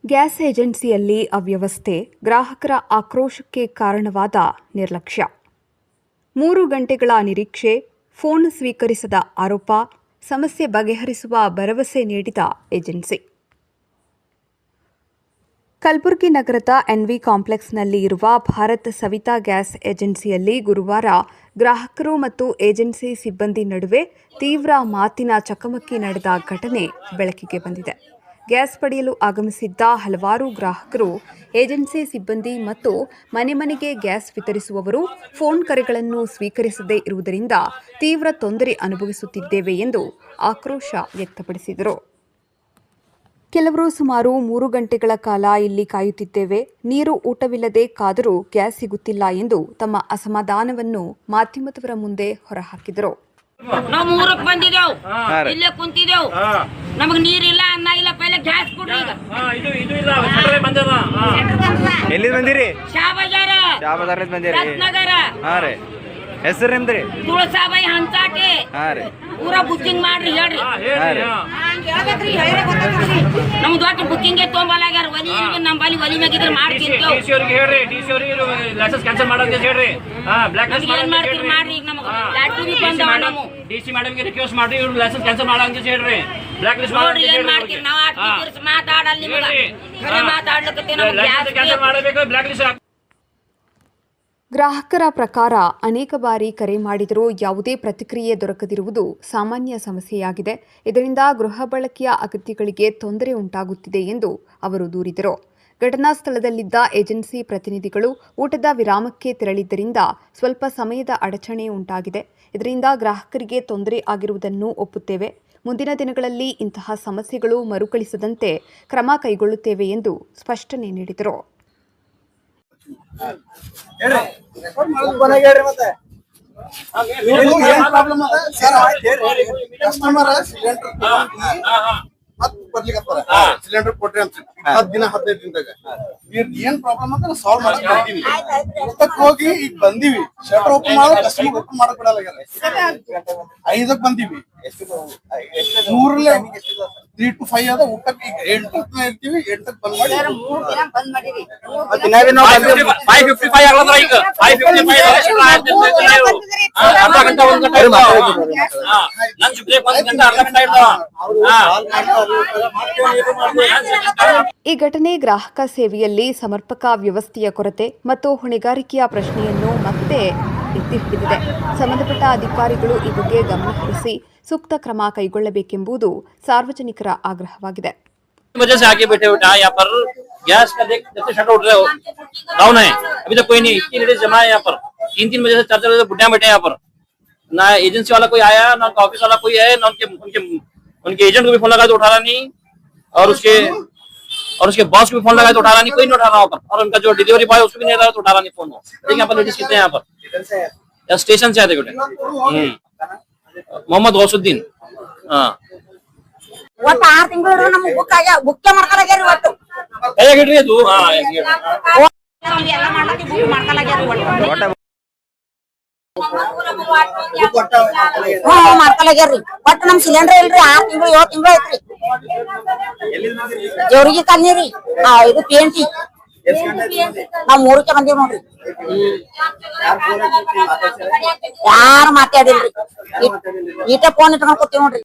Gas ಏಜೆನ್ಸಿಯಲ್ಲಿ ಅವ್ಯವಸ್ಥೆ, ಗ್ರಾಹಕರ ಆಕ್ರೋಶಕ್ಕೆ ಕಾರಣವಾದ ನಿರ್ಲಕ್ಷ್ಯ. 3 ಗಂಟೆಗಳ ನಿರೀಕ್ಷೆ, ಫೋನ್ ಸ್ವೀಕರಿಸದ ಆರೋಪ, ಸಮಸ್ಯೆ ಬಗೆಹರಿಸುವ ಭರವಸೆ ನೀಡಿದ ಏಜೆನ್ಸಿ. ಕಲಬುರಗಿ ನಗರದ ಎನ್ವಿ ಕಾಂಪ್ಲೆಕ್ಸ್ನಲ್ಲಿ ಇರುವ ಭಾರತ್ ಸವಿತಾ ಗ್ಯಾಸ್ ಏಜೆನ್ಸಿಯಲ್ಲಿ ಗುರುವಾರ ಗ್ರಾಹಕರು ಮತ್ತು ಏಜೆನ್ಸಿ ಸಿಬ್ಬಂದಿ ನಡುವೆ ತೀವ್ರ ಮಾತಿನ ಚಕಮಕಿ ನಡೆದ ಘಟನೆ ಬೆಳಕಿಗೆ ಬಂದಿದೆ. ಗ್ಯಾಸ್ ಪಡೆಯಲು ಆಗಮಿಸಿದ್ದ ಹಲವಾರು ಗ್ರಾಹಕರು ಏಜೆನ್ಸಿ ಸಿಬ್ಬಂದಿ ಮತ್ತು ಮನೆ ಮನೆಗೆ ಗ್ಯಾಸ್ ವಿತರಿಸುವವರು ಫೋನ್ ಕರೆಗಳನ್ನು ಸ್ವೀಕರಿಸದೇ ಇರುವುದರಿಂದ ತೀವ್ರ ತೊಂದರೆ ಅನುಭವಿಸುತ್ತಿದ್ದೇವೆ ಎಂದು ಆಕ್ರೋಶ ವ್ಯಕ್ತಪಡಿಸಿದರು. ಕೆಲವರು ಸುಮಾರು 3 ಗಂಟೆಗಳ ಕಾಲ ಇಲ್ಲಿ ಕಾಯುತ್ತಿದ್ದೇವೆ, ನೀರು ಊಟವಿಲ್ಲದೆ ಕಾದರೂ ಗ್ಯಾಸ್ ಸಿಗುತ್ತಿಲ್ಲ ಎಂದು ತಮ್ಮ ಅಸಮಾಧಾನವನ್ನು ಮಾಧ್ಯಮದವರ ಮುಂದೆ ಹೊರಹಾಕಿದರು. ನಾವು 3ಕ್ಕೆ ಬಂದಿದ್ದೇವು, ಇಲ್ಲೇ ಕುಂತಿದ್ದೇವು, ನಮಗೆ ನೀರಿಲ್ಲ, ಅನ್ನ ಇಲ್ಲ, ಪೈಲೆ ಗ್ಯಾಸ್ ಕೊಡ್ರಿ. ಇದು ಇಲ್ಲ ಸೆಂಟ್ರೇ ಬಂದದ. ಎಲ್ಲಿ ಬಂದಿರಿ? ಶಾಬಜಾರ ಬಂದಿರಿ. ರತ್ನಗರ. ಹಾ ರೀ. ಹೆಸರು ನಿಮ್ದ್ರಿ? ತುಳಸಾಬಾಯಿ ಹಂಚಾಟೆ. ಹಾ ರೀ. ಪೂರಾ ಬುಕ್ಕಿಂಗ್ ಮಾಡ್ರಿ, ಹೇಳ್ರಿ. ನಮ್ ದೊಡ್ಡ ಬುಕ್ಕಿಂಗ್ ತೊಂಬಲಾಗ್ಯಾರ. ಒಲಿ ನಮ್ಮಲ್ಲಿ ಒಲಿ ಮ್ಯಾಗಿದ್ರೆ ಮಾಡ್ತೀನಿ. ಡಿಸಿ ಅವರಿಗೆ ಹೇಳ್ರಿ, ಡಿಸಿ ಅವರಿಗೆ ಲೈಸೆನ್ಸ್ ಕ್ಯಾನ್ಸಲ್ ಮಾಡೋದು ಹೇಳ್ರಿ. ಬ್ಲಾಕ್ ಲಿಸ್ಟ್ ಏನ್ ಮಾಡ್ತೀರಿ ಮಾಡ್ರಿ. ಈಗ ನಮಗೆ ಲ್ಯಾಟ್ರಿ ಬಂದವ. ನಾವು ಡಿಸಿ ಮೇಡಮ್ಗೆ ರಿಕ್ವೆಸ್ಟ್ ಮಾಡ್ರಿ, ಇವ್ರು ಲೈಸೆನ್ಸ್ ಕ್ಯಾನ್ಸಲ್ ಮಾಡಂತ ಹೇಳ್ರಿ. ಬ್ಲಾಕ್ ಲಿಸ್ಟ್ ನೋಡ್ರಿ ಏನ್ ಮಾಡ್ತೀರಿ. ನಾವು ಆಟ ಮಾತಾಡಲ್ಲ, ನಿಮಗೆ ಖರೆ ಮಾತಾಡ್ಲಿಕ್ಕೆ ನಮಗೆ ಗ್ಯಾಸ್ ಕ್ಯಾನ್ಸಲ್ ಮಾಡಬೇಕು. Block list. ಗ್ರಾಹಕರ ಪ್ರಕಾರ ಅನೇಕ ಬಾರಿ ಕರೆ ಮಾಡಿದರೂ ಯಾವುದೇ ಪ್ರತಿಕ್ರಿಯೆ ದೊರಕದಿರುವುದು ಸಾಮಾನ್ಯ ಸಮಸ್ಯೆಯಾಗಿದೆ. ಇದರಿಂದ ಗೃಹ ಬಳಕೆಯ ಅಗತ್ಯಗಳಿಗೆ ತೊಂದರೆ ಉಂಟಾಗುತ್ತಿದೆ ಎಂದು ಅವರು ದೂರಿದರು. ಘಟನಾ ಸ್ಥಳದಲ್ಲಿದ್ದ ಏಜೆನ್ಸಿ ಪ್ರತಿನಿಧಿಗಳು ಊಟದ ವಿರಾಮಕ್ಕೆ ತೆರಳಿದ್ದರಿಂದ ಸ್ವಲ್ಪ ಸಮಯದ ಅಡಚಣೆ ಉಂಟಾಗಿದೆ. ಇದರಿಂದ ಗ್ರಾಹಕರಿಗೆ ತೊಂದರೆ ಆಗಿರುವುದನ್ನು ಒಪ್ಪುತ್ತೇವೆ. ಮುಂದಿನ ದಿನಗಳಲ್ಲಿ ಇಂತಹ ಸಮಸ್ಯೆಗಳು ಮರುಕಳಿಸದಂತೆ ಕ್ರಮ ಕೈಗೊಳ್ಳುತ್ತೇವೆ ಎಂದು ಸ್ಪಷ್ಟನೆ ನೀಡಿದರು. ಸಿಲಿಂಡರ್ ಕೊಟ್ರಿ ಅಂತ 10 ದಿನ 15 ದಿನದಾಗ ಏನ್ ಪ್ರಾಬ್ಲಮ್ ಅಂತ ಸಾಲ್ವ್ ಮಾಡಕ್ ಬರ್ತೀವಿ. ಊಟಕ್ಕೆ ಹೋಗಿ ಈಗ ಬಂದಿವಿ, ಶಟರ್ ಓಪನ್ ಮಾಡೋದು ಕಸ್ಟಮರ್ ಓಪನ್ ಮಾಡಕ್ ಬಿಡಲ್ಲ. 5ಕ್ಕೆ ಬಂದಿವಿ, 3 to 5 ಅದ ಊಟಕ್ಕೆ. ಈಗ 8ಕ್ಕೆ ಇರ್ತೀವಿ, 8ಕ್ಕೆ ಬಂದ್ ಮಾಡಿ 555 ಆಗಲದ್ರ. ಈಗ 555 ಅರ್ಧ ಗಂಟೆ 1 ಗಂಟೆ ಲಂಚ್ ಬ್ರೇಕ್ 1 ಗಂಟೆ ಅರ್ಧ ಗಂಟೆ ಇರ್ತಾವ. ಈ ಘಟನೆ ಗ್ರಾಹಕ ಸೇವೆಯಲ್ಲಿ ಸಮರ್ಪಕ ವ್ಯವಸ್ಥೆಯ ಕೊರತೆ ಮತ್ತು ಹೊಣೆಗಾರಿಕೆಯ ಪ್ರಶ್ನೆಯನ್ನು ಮತ್ತೆ ಎತ್ತಿ ಹಿಡಿದಿದೆ. ಸಂಬಂಧಪಟ್ಟ ಅಧಿಕಾರಿಗಳು ಈ ಬಗ್ಗೆ ಗಮನ ಹರಿಸಿ ಸೂಕ್ತ ಕ್ರಮ ಕೈಗೊಳ್ಳಬೇಕೆಂಬುದು ಸಾರ್ವಜನಿಕರ ಆಗ್ರಹವಾಗಿದೆ. वजह से आगे बैठे उठा यहाँ पर गैस का देख जब से शटर उठ रहे हो डाउन है, अभी तक कोई नहीं. 3 लेडीज जमा है यहाँ पर, 3 बजे से 4 बुढ़िया बैठे हैं यहाँ पर. ना एजेंसी वाला कोई आया, ना उनका ऑफिस वाला कोई है, ना उनके एजेंट को भी फोन लगा तो उठा रहा नहीं, और उसके बॉस को भी फोन लगा तो उठा रहा नहीं. कोई नहीं उठा रहा वहाँ पर. और उनका जो डिलीवरी बॉय उसको भी नहीं उठा तो उठा रहा नहीं फोन. देखिए यहाँ पर लेडीज कितने हैं यहाँ पर. स्टेशन से आते बेटे मोहम्मद गौसुद्दीन. हाँ ಒಟ್ಟು 6 ತಿಂಗಳು ನಮ್ಗೆ ಬುಕ್ ಮಾಡ್ಕೊಳಗ್ಯಾರಿ. ಒಟ್ಟು ಹೇಗಿಡ್ರಿ ಅದು ಎಲ್ಲ ಮಾಡ್ಲಕ್ಕೆ ಬುಕ್ ಮಾಡ್ಕೊಳಗ್ಯಾರಿ. ಮಾಡ್ಕೊಳಗ್ಯಾರಿ. ಒಟ್ಟು ನಮ್ ಸಿಲಿಂಡರ್ ಇಲ್ರಿ. 6 ತಿಂಗಳು 7 ತಿಂಗಳು ಐತ್ರಿ. ಜೋರಿಗೆ ಕಲ್ನಿರಿ. ಇದು ಪೇಂಟಿ ನಾವ್ 3ಕ್ಕೆ ಬಂದೀವಿ ನೋಡ್ರಿ. ಯಾರು ಮಾತಾಡಿಲ್ರಿ. ಈಟ ಫೋನ್ ಇಟ್ಕೊಂಡ್ ಕೂತೀವಿ ನೋಡ್ರಿ.